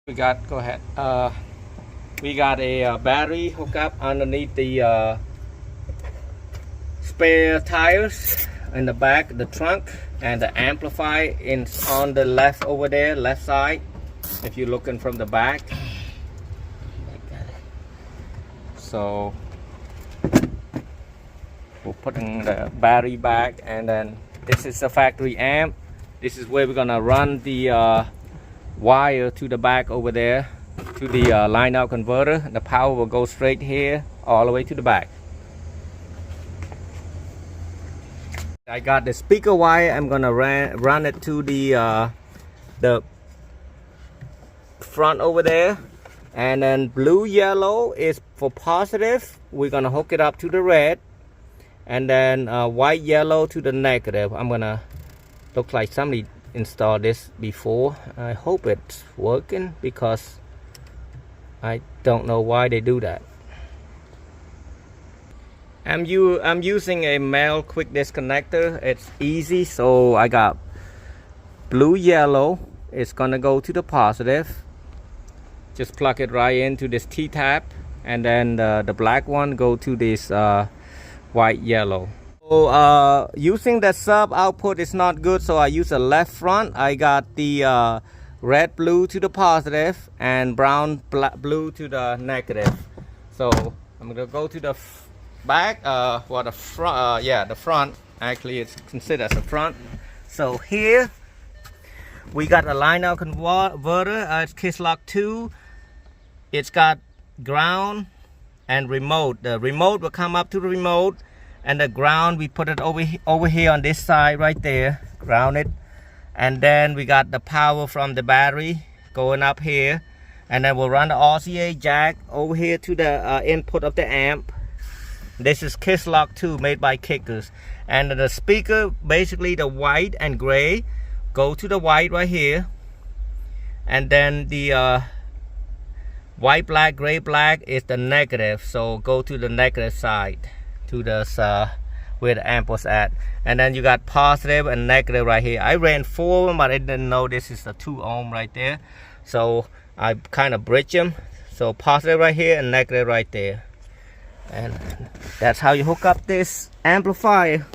We got, go ahead. We got a battery hook up underneath the spare tires in the back of the trunk, and the amplifier is on the left over there, left side. If you're looking from the back. So we're putting the battery back, and then this is the factory amp. This is where we're gonna run the wire to the back over there to the line out converter. The power will go straight here all the way to the back. I got the speaker wire. I'm gonna run it to the front over there, and then blue yellow is for positive. We're gonna hook it up to the red, and then white yellow to the negative. I'm gonna look like somebody installed this before. I hope it's working because I don't know why they do that. I'm using a male quick disconnector. It's easy. So I got blue yellow. It's gonna go to the positive. Just plug it right into this T-tap, and then the black one go to this white yellow. So using the sub output is not good, so I use a left front. I got the red blue to the positive and brown blue to the negative. So I'm gonna go to the back, the front. Yeah, the front. Actually, it's considered as a front. So here we got a line out converter. It's Kiss-Lock 2. It's got ground and remote. The remote will come up to the remote, and the ground we put it over here on this side right there, ground it. And then we got the power from the battery going up here, and then we'll run the RCA jack over here to the input of the amp. This is Kiss-Lock 2 made by Kickers. And the speaker, basically the white and gray, go to the white right here, and then the white, black, gray, black is the negative, so go to the negative side to the where the amp was at. And then you got positive and negative right here. I ran 4 of them, but I didn't know this is the 2 ohm right there, so I kind of bridge them. So positive right here and negative right there, and that's how you hook up this amplifier.